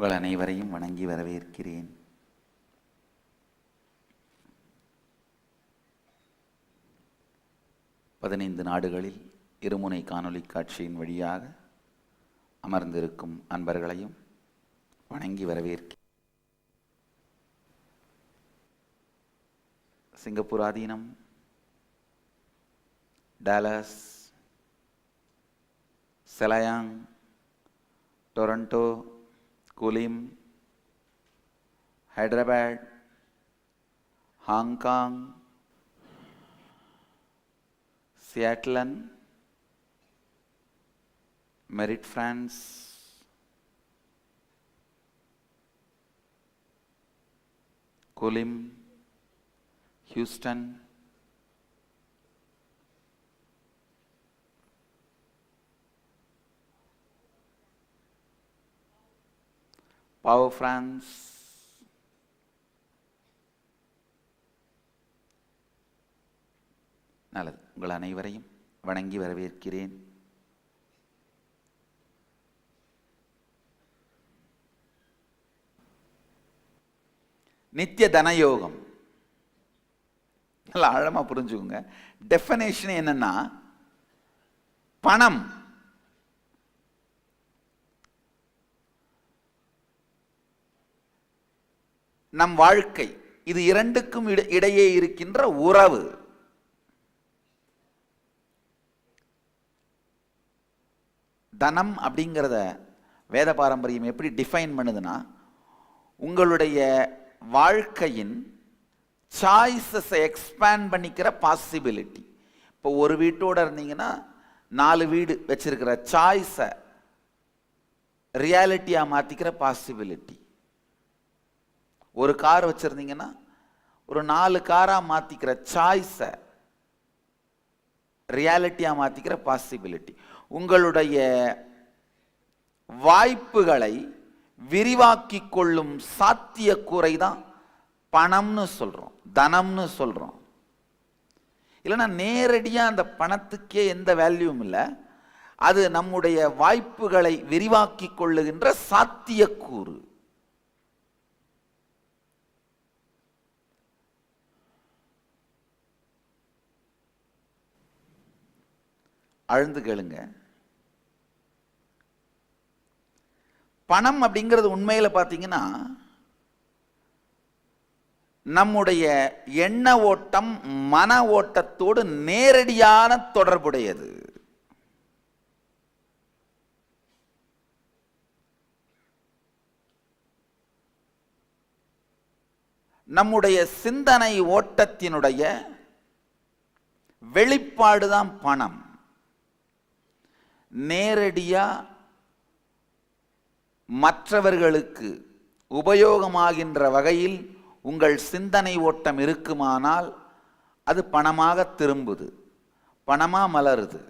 உங்கள் அனைவரையும் வணங்கி வரவேற்கிறேன். பதினைந்து நாடுகளில் இருமுனை காணொளி காட்சியின் வழியாக அமர்ந்திருக்கும் அன்பர்களையும் வணங்கி வரவேற்கிறேன். Singapore Aadheenam, Dallas, Selayang, Toronto, Kulim, Hyderabad, Hong Kong, சியாட்லன், மெரிட் பிரான்ஸ், குலிம், ஹியூஸ்டன், பாவோ பிரான்ஸ், நல்லது. உங்கள் அனைவரையும் வணங்கி வரவேற்கிறேன். நித்திய தனயோகம் நல்லா ஆழமா புரிஞ்சுக்கோங்க. டெஃபினேஷன் என்னன்னா, பணம் நம் வாழ்க்கை, இது இரண்டுக்கும் இடையே இருக்கின்ற உறவு. தனம் அப்படிங்கிறத வேத பாரம்பரியம் எப்படி டிஃபைன் பண்ணுதுன்னா, உங்களுடைய வாழ்க்கையின் சாய்ஸஸை எக்ஸ்பேண்ட் பண்ணிக்கிற பாசிபிலிட்டி. இப்போ ஒரு வீட்டோட இருந்தீங்கன்னா 4 வீடு வச்சிருக்கிற சாய்ஸை ரியாலிட்டியாக மாற்றிக்கிற பாசிபிலிட்டி. ஒரு கார் வச்சுருந்தீங்கன்னா ஒரு 4 காராக மாற்றிக்கிற சாய்ஸை ரியாலிட்டியாக மாற்றிக்கிற பாசிபிலிட்டி. உங்களுடைய வாய்ப்புகளை விரிவாக்கி கொள்ளும் சாத்தியக்கூறை தான் பணம்னு சொல்கிறோம், தனம்னு சொல்கிறோம். இல்லைன்னா நேரடியாக அந்த பணத்துக்கே எந்த வேல்யூவும் இல்லை, அது நம்முடைய வாய்ப்புகளை விரிவாக்கி கொள்ளுகின்ற சாத்தியக்கூறு. அழுந்து கேளுங்க. பணம் அப்படிங்கிறது உண்மையில பார்த்தீங்கன்னா நம்முடைய எண்ண ஓட்டம், மன ஓட்டத்தோடு நேரடியான தொடர்புடையது. நம்முடைய சிந்தனை ஓட்டத்தினுடைய வெளிப்பாடுதான் பணம். நேரடியா மற்றவர்களுக்கு உபயோகமாகின்ற வகையில் உங்கள் சிந்தனை ஓட்டம் இருக்குமானால் அது பணமாக திரும்புது, பணமா மலருது.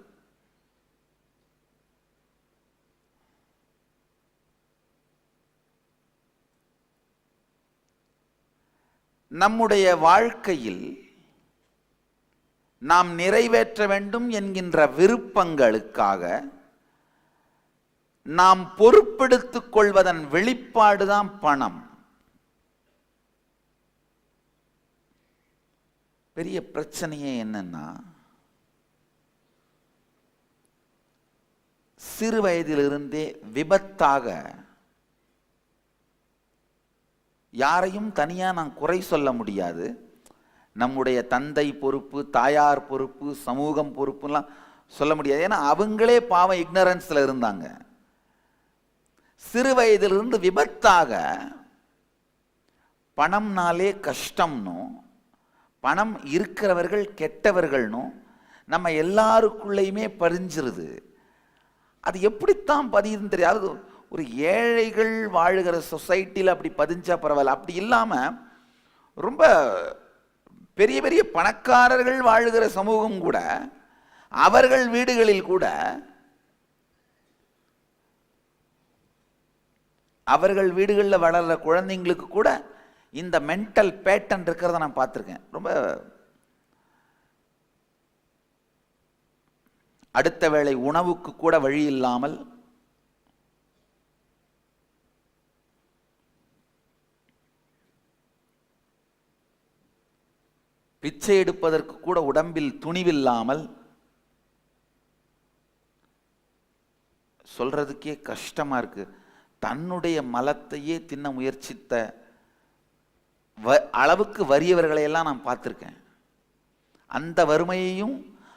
நம்முடைய வாழ்க்கையில் நாம் நிறைவேற்ற வேண்டும் என்கின்ற விருப்பங்களுக்காக நாம் பொறுப்பெடுத்துக் கொள்வதன் வெளிப்பாடுதான் பணம். பெரிய பிரச்சனையே என்னன்னா, சிறு வயதிலிருந்தே விபத்தாக, யாரையும் தனியா நான் குறை சொல்ல முடியாது, நம்முடைய தந்தை பொறுப்பு, தாயார் பொறுப்பு, சமூகம் பொறுப்புலாம் சொல்ல முடியாது. ஏன்னா அவங்களே பாவம் இக்னரன்ஸ்ல இருந்தாங்க. சிறு வயதிலிருந்து விபத்தாக பணம்னாலே கஷ்டம்னும், பணம் இருக்கிறவர்கள் கெட்டவர்கள்னும் நம்ம எல்லாருக்குள்ளேயுமே பதிஞ்சிருது. அது எப்படித்தான் பதியுதுன்னு தெரியாது. ஒரு ஏழைகள் வாழுகிற சொசைட்டியில் அப்படி பதிஞ்சா பரவாயில்ல. அப்படி இல்லாமல் ரொம்ப பெரிய பெரிய பணக்காரர்கள் வாழுகிற சமூகம் கூட, அவர்கள் வீடுகளில் கூட, அவர்கள் வீடுகளில் வளர்கிற குழந்தைங்களுக்கு கூட இந்த மென்டல் பேட்டர்ன் இருக்கிறத நான் பார்த்துருக்கேன். ரொம்ப அடுத்த வேளை உணவுக்கு கூட வழி இல்லாமல், பிச்சை எடுப்பதற்கு கூட உடம்பில் துணிவில்லாமல், சொல்றதுக்கே கஷ்டமா இருக்கு, தன்னுடைய மலத்தையே தின்ன முயற்சித்த அளவுக்கு வறியவர்களையெல்லாம் நான் பார்த்துருக்கேன். அந்த வறுமையையும்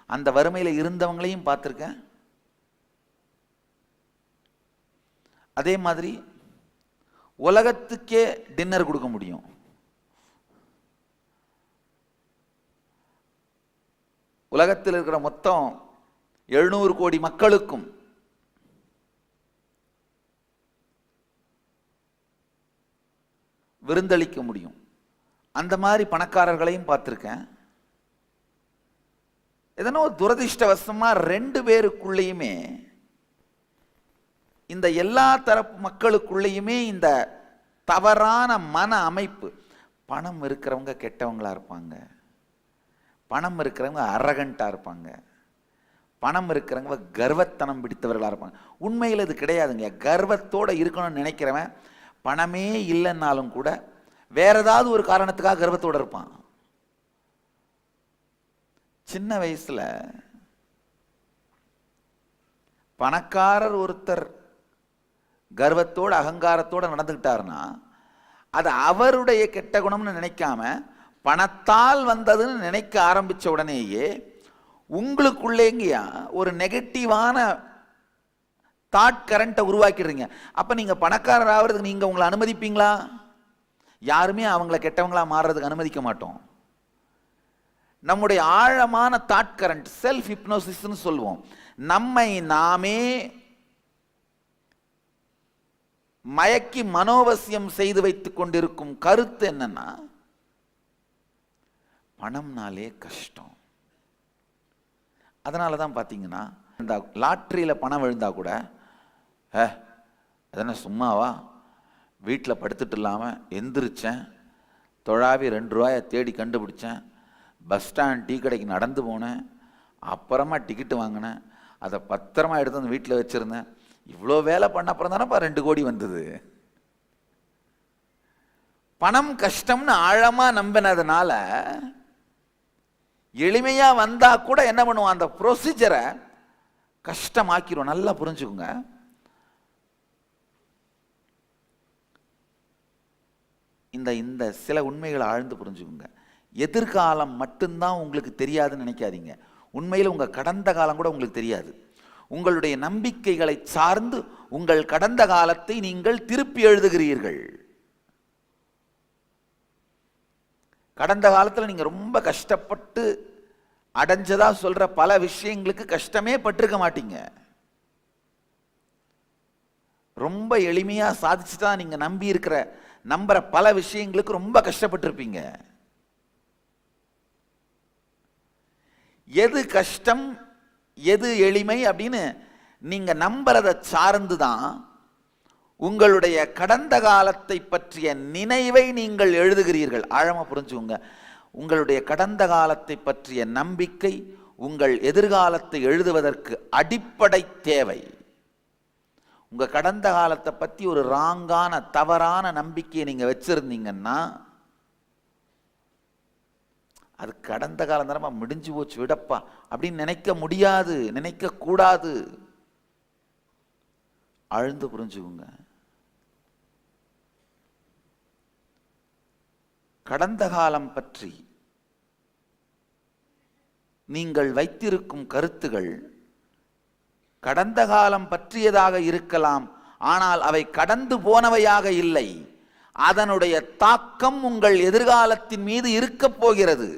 அந்த வறுமையில் இருந்தவங்களையும் பார்த்துருக்கேன். அதே மாதிரி உலகத்துக்கே டின்னர் கொடுக்க முடியும். உலகத்தில் இருக்கிற மொத்தம் 700 கோடி மக்களுக்கும் விருந்தளிக்க முடியும். அந்த மாதிரி பணக்காரர்களையும் பார்த்துருக்கேன். எதனோ துரதிர்ஷ்டவசமா 2 பேருக்குள்ளேயுமே, இந்த எல்லா தரப்பு மக்களுக்குள்ளேயுமே இந்த தவறான மன அமைப்பு. பணம் இருக்கிறவங்க கெட்டவங்களா இருப்பாங்க, பணம் இருக்கிறவங்க அரகண்டா இருப்பாங்க, பணம் இருக்கிறவங்க கர்வத்தனம் பிடித்தவர்களா இருப்பாங்க. உண்மையில் இது கிடையாதுங்க. கர்வத்தோட இருக்கணும்னு நினைக்கிறவன் பணமே இல்லைன்னாலும் கூட வேற ஏதாவது ஒரு காரணத்துக்காக கர்வத்தோட இருப்பான். சின்ன வயசுல பணக்காரர் ஒருத்தர் கர்வத்தோட அகங்காரத்தோட நடந்துக்கிட்டாருன்னா அது அவருடைய கெட்ட குணம்னு நினைக்காம பணத்தால் வந்ததுன்னு நினைக்க ஆரம்பிச்ச உடனேயே உங்களுக்குள்ளேங்கயா ஒரு நெகட்டிவான தாட் கரண்ட்டை உருவாக்கிடுறீங்க. அப்ப நீங்க பணக்காரர் ஆகிறதுக்கு நீங்க உங்களை அனுமதிப்பீங்களா? யாருமே அவங்கள கெட்டவங்களா மாறுறதுக்கு அனுமதிக்க மாட்டோம். நம்முடைய ஆழமான தாட் கரண்ட், செல்ஃப் ஹிப்னோசிஸ்னு சொல்லுவோம், நம்மை நாமே மயக்கி மனோவசியம் செய்து வைத்துக் கொண்டிருக்கும் கருத்து என்னன்னா, பணம்னாலே கஷ்டம். அதனால தான் பார்த்தீங்கன்னா, இந்த லாட்ரியில் பணம் விழுந்தா கூட அதென்ன சும்மாவா, வீட்டில் படுத்துட்டு இல்லாமல் எந்திரிச்சேன், தொழாவி 2 ரூபாயை தேடி கண்டுபிடிச்சேன், பஸ் ஸ்டாண்ட் டீ கடைக்கு நடந்து போனேன், அப்புறமா டிக்கெட்டு வாங்கினேன், அதை பத்திரமா எடுத்து வந்து வீட்டில் வச்சுருந்தேன், இவ்வளோ வேலை பண்ண அப்புறம் தானேப்பா 2 கோடி வந்தது. பணம் கஷ்டம்னு ஆழமாக நம்பினதுனால எளிமையா வந்தா கூட என்ன பண்ணுவோம், அந்த ப்ரொசீஜரை கஷ்டமாக்கிரும். நல்லா புரிஞ்சுக்குங்க. இந்த சில உண்மைகளை ஆழ்ந்து புரிஞ்சுக்குங்க. எதிர்காலம் மட்டும்தான் உங்களுக்கு தெரியாதுன்னு நினைக்காதீங்க. உண்மையில் உங்க கடந்த காலம் கூட உங்களுக்கு தெரியாது. உங்களுடைய நம்பிக்கைகளை சார்ந்து உங்கள் கடந்த காலத்தை நீங்கள் திருப்பி எழுதுகிறீர்கள். கடந்த காலத்தில் நீங்க ரொம்ப கஷ்டப்பட்டு அடைஞ்சதா சொல்ற பல விஷயங்களுக்கு கஷ்டமே பட்டிருக்க மாட்டீங்க. ரொம்ப எளிமையா சாதிச்சுட்டா நீங்க நம்புற பல விஷயங்களுக்கு ரொம்ப கஷ்டப்பட்டிருப்பீங்க. எது கஷ்டம் எது எளிமை அப்படின்னு நீங்க நம்புறதை சார்ந்துதான் உங்களுடைய கடந்த காலத்தை பற்றிய நினைவை நீங்கள் எழுதுகிறீர்கள். ஆழமா புரிஞ்சுங்க. உங்களுடைய கடந்த காலத்தை பற்றிய நம்பிக்கை உங்கள் எதிர்காலத்தை எழுதுவதற்கு அடிப்படை தேவை. உங்க கடந்த காலத்தை பத்தி ஒரு ராங்கான தவறான நம்பிக்கையை நீங்க வச்சிருந்தீங்கன்னா, அது கடந்த காலம் தானப்பா, முடிஞ்சு போச்சு விடப்பா அப்படின்னு நினைக்க முடியாது, நினைக்க கூடாது. ஆழ்ந்து புரிஞ்சுக்குங்க. கடந்த காலம் பற்றி நீங்கள் வைத்திருக்கும் கருத்துகள் கடந்த காலம் பற்றியதாக இருக்கலாம், ஆனால் அவை கடந்து போனவையாக இல்லை. அதனுடைய தாக்கம் உங்கள் எதிர்காலத்தின் மீது இருக்க போகிறது.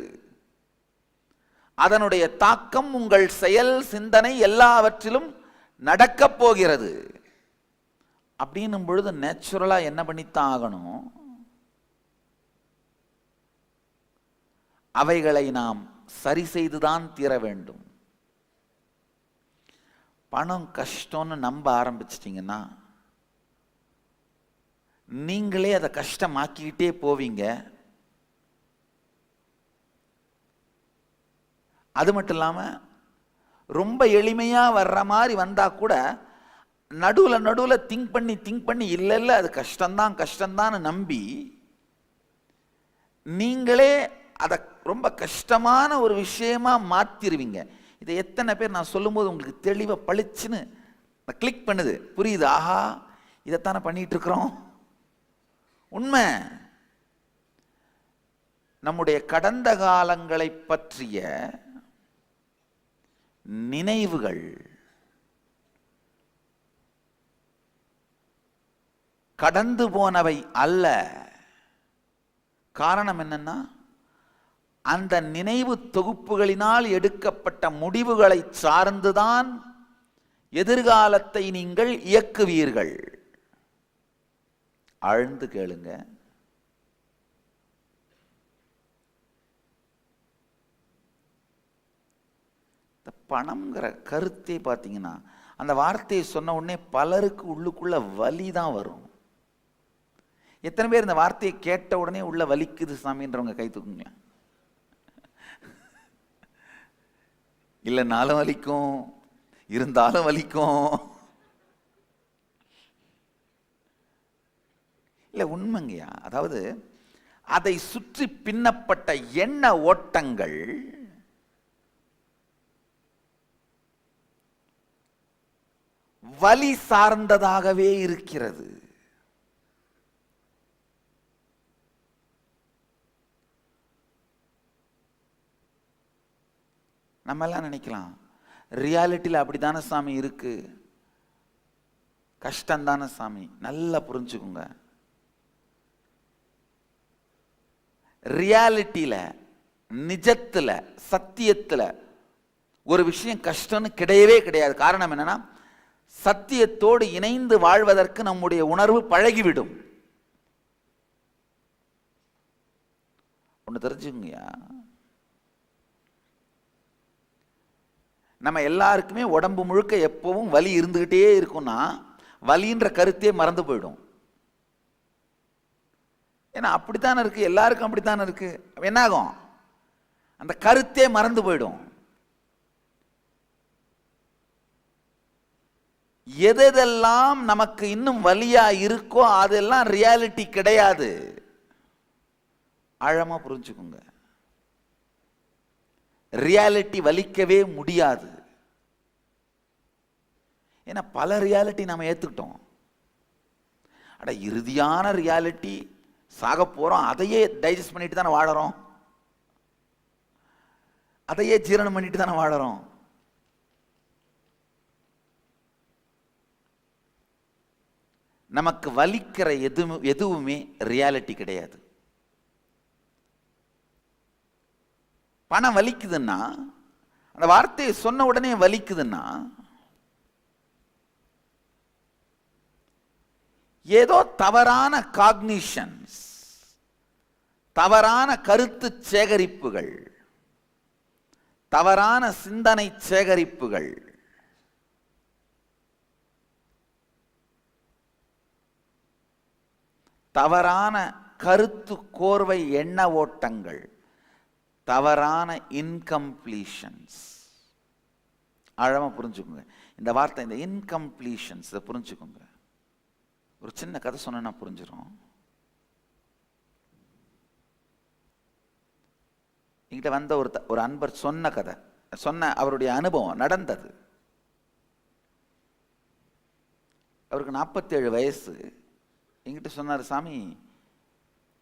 அதனுடைய தாக்கம் உங்கள் செயல், சிந்தனை எல்லாவற்றிலும் நடக்கப் போகிறது. அப்படின்னும் பொழுது நேச்சுரலா என்ன பண்ணித்தான் ஆகணும், அவைகளை நாம் சரி செய்துதான் தீர வேண்டும். பணம் கஷ்டம்னு நம்ப ஆரம்பிச்சிட்டீங்கன்னா நீங்களே அதை கஷ்டமாக்கிக்கிட்டே போவீங்க. அது மட்டும் இல்லாம ரொம்ப எளிமையா வர்ற மாதிரி வந்தா கூட நடுவுல திங்க் பண்ணி இல்ல அது கஷ்டம்தான் நம்பி நீங்களே அதை ரொம்ப கஷ்டமான ஒரு விஷயமா மாத்திருவீங்க. இதை எத்தனை பேர் நான் சொல்லும்போது உங்களுக்கு தெளிவாக பளிச்சுன்னு கிளிக் பண்ணுது, புரியுது? ஆஹா, இதைத்தானே பண்ணிட்டு இருக்கிறோம். உண்மை. நம்முடைய கடந்த காலங்களை பற்றிய நினைவுகள் கடந்து போனவை அல்ல. காரணம் என்னன்னா, அந்த நினைவு தொகுப்புகளினால் எடுக்கப்பட்ட முடிவுகளை சார்ந்துதான் எதிர்காலத்தை நீங்கள் இயக்குவீர்கள். ஆழ்ந்து கேளுங்க. பணம்ங்கிற கருத்தே பார்த்தீங்கன்னா, அந்த வார்த்தையை சொன்ன உடனே பலருக்கு உள்ளுக்குள்ள வலி தான் வரும். எத்தனை பேர் இந்த வார்த்தையை கேட்ட உடனே உள்ள வலிக்குது சாமின்றவங்க கை தூக்குங்க. இல்லைனாலும் வலிக்கும், இருந்தாலும் வலிக்கும். இல்லை, உண்மைங்கய்யா. அதாவது அதை சுற்றி பின்னப்பட்ட எண்ண ஓட்டங்கள் வலி சார்ந்ததாகவே இருக்கிறது. நம்ம எல்லாம் நினைக்கலாம், ரியாலிட்டியில் அப்படித்தானே சாமி இருக்கு, கஷ்டம்தானே சாமி. நல்லா புரிஞ்சுக்குங்க, ரியாலிட்டியில, நிஜத்துல, சத்தியத்துல ஒரு விஷயம் கஷ்டம்னு கிடையவே கிடையாது. காரணம் என்னன்னா, சத்தியத்தோடு இணைந்து வாழ்வதற்கு நம்முடைய உணர்வு பழகிவிடும். ஒன்று தெரிஞ்சுங்கய்யா, நம்ம எல்லாருக்குமே உடம்பு முழுக்க எப்பவும் வலி இருந்துகிட்டே இருக்கும்னா வலின்ற கருத்தே மறந்து போயிடும். ஏன்னா அப்படித்தானே இருக்கு, எல்லாருக்கும் அப்படித்தானே இருக்கு. என்ன ஆகும்? அந்த கருத்தே மறந்து போயிடும். எதெல்லாம் நமக்கு இன்னும் வலியா இருக்கோ அதெல்லாம் ரியாலிட்டி கிடையாது. ஆழமா புரிஞ்சுக்குங்க, ரியாலிட்டி வலிக்கவே முடியாது. ஏன்னா பல ரியாலிட்டி நாம ஏத்துக்கிட்டோம். அட, இறுதியான ரியாலிட்டி சாக போறோம், அதையே டைஜஸ்ட் பண்ணிட்டு தானே வாழறோம், அதையே ஜீரணம் பண்ணிட்டு தானே வாழறோம். நமக்கு வலிக்கிற எதுவுமே ரியாலிட்டி கிடையாது. பணம் வலிக்குதுன்னா, அந்த வார்த்தையை சொன்ன உடனே வலிக்குதுன்னா, ஏதோ தவறான காக்னிஷன்ஸ், தவறான கருத்து சேகரிப்புகள், தவறான சிந்தனை சேகரிப்புகள், தவறான கருத்து கோர்வை எண்ண ஓட்டங்கள், தவறான இன்கம்ப்ளீஷன்ஸ். ஆழமா புரிஞ்சுக்கோங்க இந்த வார்த்தை, இந்த இன்கம்ப்ளீஷன்ஸ் புரிஞ்சுக்கோங்க. ஒரு சின்ன கதை சொன்னா புரிஞ்சிடும். என்கிட்ட வந்த ஒரு அன்பர் சொன்ன கதை, சொன்ன அவருடைய அனுபவம் நடந்தது. அவருக்கு 47 வயசு. என்கிட்ட சொன்னார், சாமி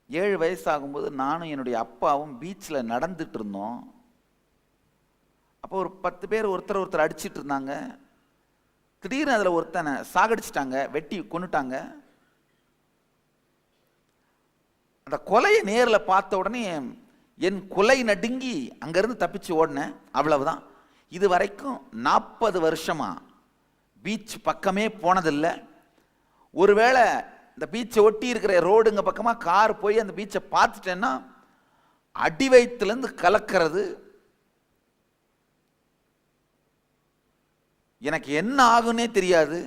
7 வயசு ஆகும்போது நானும் என்னுடைய அப்பாவும் பீச்சில் நடந்துட்டு இருந்தோம். அப்போ ஒரு 10 பேர் ஒருத்தர் அடிச்சிட்டு இருந்தாங்க. திடீர்னு அதில் ஒருத்தனை சாகடிச்சிட்டாங்க, வெட்டி கொன்னுட்டாங்க. அந்த கொலையை நேரில் பார்த்த உடனே என் கொலை நடுங்கி அங்கேருந்து தப்பிச்சு ஓடினேன். அவ்வளவுதான். இது வரைக்கும் 40 வருஷமா பீச் பக்கமே போனதில்லை. ஒருவேளை இந்த பீச்சை ஒட்டி இருக்கிற ரோடுங்க பக்கமாக கார் போய் அந்த பீச்சை பார்த்துட்டேன்னா அடி வயிற்றுலேருந்து கலக்கிறது. எனக்கு என்ன ஆகுன்னே தெரியாது.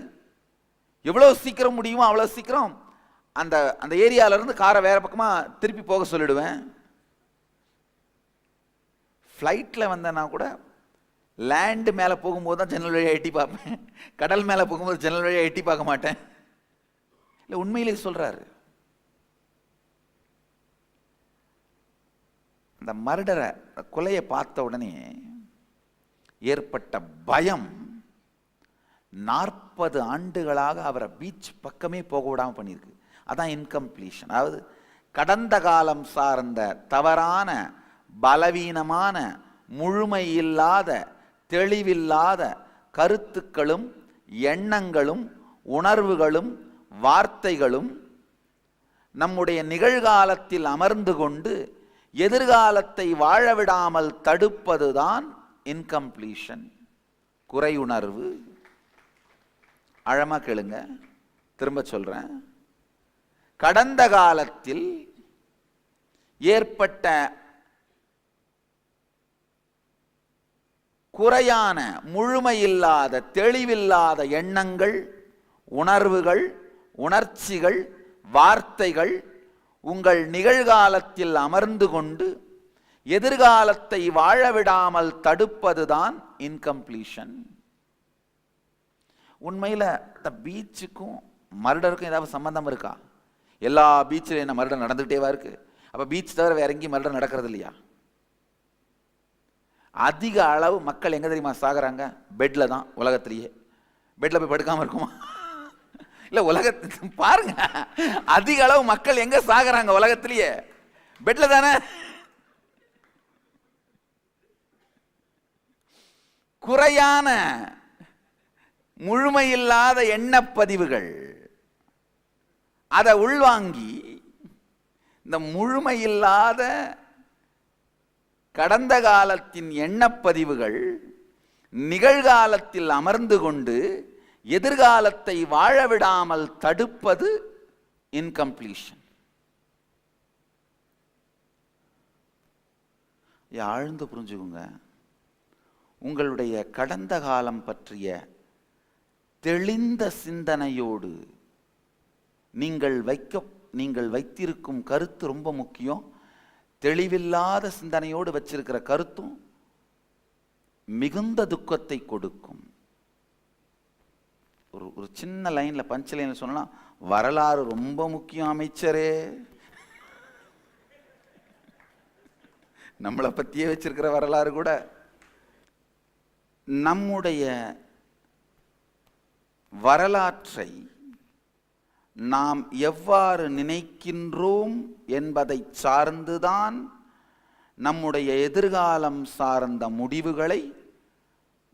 எவ்வளோ சீக்கிரம் முடியுமோ அவ்வளோ சீக்கிரம் அந்த அந்த ஏரியாவிலேருந்து காரை வேற பக்கமாக திருப்பி போக சொல்லிடுவேன். ஃப்ளைட்டில் வந்தேன்னா கூட லேண்டு மேலே போகும்போது தான் ஜன்னல் வழியாக எட்டி பார்ப்பேன். கடல் மேலே போகும்போது ஜன்னல் வழியாக எட்டி பார்க்க மாட்டேன். இல்லை, உண்மையிலே சொல்றாரு. அந்த அந்த மர்டரை, கொலையை பார்த்த உடனே ஏற்பட்ட பயம் 40 ஆண்டுகளாக அவரை பீச் பக்கமே போக விடாமல் பண்ணியிருக்கு. அதான் இன்கம்ப்ளீஷன். அதாவது கடந்த காலம் சார்ந்த தவறான, பலவீனமான, முழுமை இல்லாத, தெளிவில்லாத கருத்துக்களும் எண்ணங்களும் உணர்வுகளும் வார்த்தைகளும் நம்முடைய நிகழ்காலத்தில் அமர்ந்து கொண்டு எதிர்காலத்தை வாழவிடாமல் தடுப்பதுதான் இன்கம்ப்ளீஷன், குறையுணர்வு. ஆழமா கேளுங்க, திரும்ப சொல்றேன். கடந்த காலத்தில் ஏற்பட்ட குறையான, முழுமையில்லாத, தெளிவில்லாத எண்ணங்கள், உணர்வுகள், உணர்ச்சிகள், வார்த்தைகள் உங்கள் நிகழ்காலத்தில் அமர்ந்து கொண்டு எதிர்காலத்தை வாழவிடாமல் தடுப்பதுதான் இன்கம்ப்ளீஷன். உண்மையில் இந்த பீச்சுக்கும் மர்டருக்கும் ஏதாவது சம்பந்தம் இருக்கா? எல்லா பீச்சில் என்ன மர்டர் நடந்துகிட்டேவா இருக்கு? அப்போ பீச் தவிர வேற எங்கேயும் மர்டர் நடக்கிறது இல்லையா? அதிக அளவு மக்கள் எங்க தெரியுமா சாகுறாங்க? பெட்ல தான். உலகத்திலேயே பெட்ல போய் படுக்காம இருக்குமா? இல்ல, உலகத்து பாருங்க, அதிக அளவு மக்கள் எங்க சாகுறாங்க உலகத்திலேயே? பெட்ல தானே. குறையான, முழுமையில்லாத எண்ணப்பதிவுகள் அதை உள்வாங்கி இந்த முழுமையில்லாத கடந்த காலத்தின் எண்ணப்பதிவுகள் நிகழ்காலத்தில் அமர்ந்து கொண்டு எதிர்காலத்தை வாழவிடாமல் தடுப்பது இன்கம்ப்ளீஷன். ஆழ்ந்து புரிஞ்சுக்குங்க. உங்களுடைய கடந்த காலம் பற்றிய தெளிந்த சிந்தனையோடு நீங்கள் வைத்திருக்கும் கருத்து ரொம்ப முக்கியம். தெளிவில்லாத சிந்தனையோடு வச்சிருக்கிற கருத்தும் மிகுந்த துக்கத்தை கொடுக்கும். ஒரு சின்ன லைன்ல, பஞ்ச் லைன்ல சொன்னா, வரலாறு ரொம்ப முக்கியம் அமைச்சரே. நம்மளை பத்தியே வச்சிருக்கிற வரலாறு கூட. நம்முடைய வரலாற்றை நாம் எவ்வாறு நினைக்கின்றோம் என்பதை சார்ந்துதான் நம்முடைய எதிர்காலம் சார்ந்த முடிவுகளை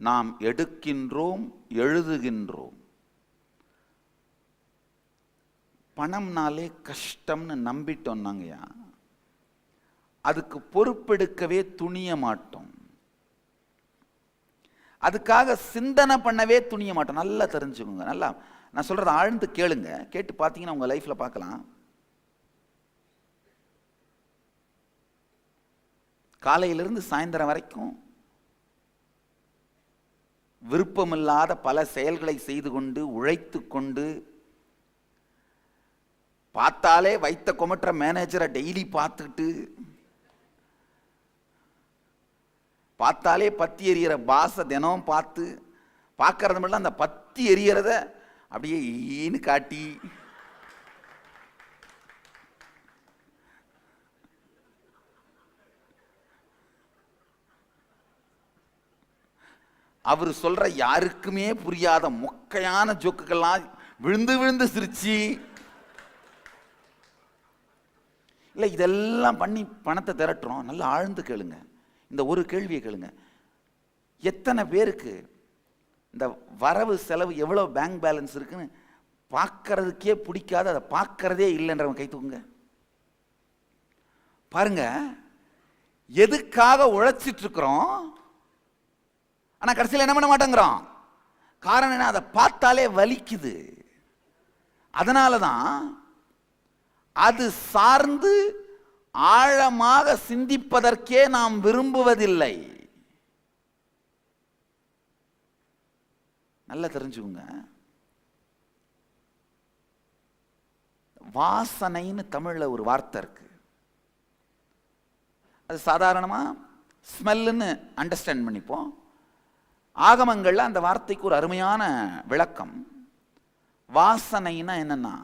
நாம் எடுக்கின்றோம், எழுதுகின்றோம். பணம்னாலே கஷ்டம்னு நம்பிட்டோம் நாங்கயா, அதுக்கு பொறுப்பெடுக்கவே துணிய மாட்டோம், அதுக்காக சிந்தனை பண்ணவே துணிய மாட்டோம். நல்லா தெரிஞ்சுக்கோங்க. நல்லா நான் சொல்றத ஆழ்ந்து கேளுங்க. கேட்டு பார்த்தீங்கன்னா உங்க லைஃப்ல பார்க்கலாம். காலையிலிருந்து சாயந்தரம் வரைக்கும் விருப்பமில்லாத பல செயல்களை செய்து கொண்டு, உழைத்து கொண்டு, பார்த்தாலே வைத்த கொமட்டுற மேனேஜரை டெய்லி பார்த்துக்கிட்டு, பார்த்தாலே பத்தி எரியற பாச தினம் பார்த்து, பார்க்கறது மட்டும் அந்த பத்தி எரியறத அப்படியே ஈன்னு காட்டி, அவர் சொல்ற யாருக்குமே புரியாத மொக்கையான ஜோக்குகள்லாம் விழுந்து விழுந்து சிரிச்சு, இல்லை இதெல்லாம் பண்ணி பணத்தை திரட்டுறோம். நல்லா ஆழ்ந்து கேளுங்க. இந்த ஒரு கேள்வியை கேளுங்க. எத்தனை பேருக்கு இந்த வரவு செலவு எவ்வளோ பேங்க் பேலன்ஸ் இருக்குன்னு பார்க்கறதுக்கே பிடிக்காது, அதை பார்க்கறதே இல்லைன்றவங்க கை தூக்குங்க. பாருங்க, எதுக்காக உழைச்சிட்டு இருக்கிறோம், ஆனால் கடைசியில் என்ன பண்ண மாட்டேங்கிறோம். காரணம் என்ன? அதை பார்த்தாலே வலிக்குது. அதனால தான் அது சார்ந்து ஆழமாக சிந்திப்பதற்கே நாம் விரும்புவதில்லை. நல்லா தெரிஞ்சுக்குங்க. வாசனைன்னு தமிழ்ல ஒரு வார்த்தை இருக்கு. அது சாதாரணமா ஸ்மெல்லுன்னு அண்டர்ஸ்டாண்ட் பண்ணிப்போம். ஆகமங்கள்ல அந்த வார்த்தைக்கு ஒரு அருமையான விளக்கம். வாசனைன்னா என்னன்னா,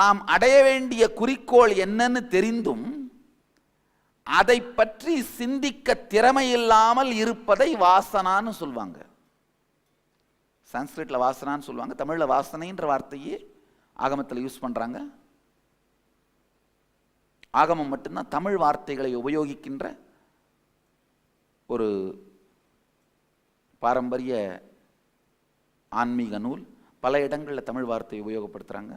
நாம் அடைய வேண்டிய குறிக்கோள் என்னன்னு தெரிந்தும் அதை பற்றி சிந்திக்க திறமை இல்லாமல் இருப்பதை வாசனான்னு சொல்லுவாங்க. சான்ஸ்கிரிட்ல வாசனான்னு சொல்லுவாங்க, தமிழ்ல வாசனைன்ற வார்த்தையே ஆகமத்தில் யூஸ் பண்றாங்க. ஆகமம் மட்டும்தான் தமிழ் வார்த்தைகளை உபயோகிக்கின்ற ஒரு பாரம்பரிய ஆன்மீக நூல். பல இடங்களில் தமிழ் வார்த்தையை உபயோகப்படுத்துறாங்க.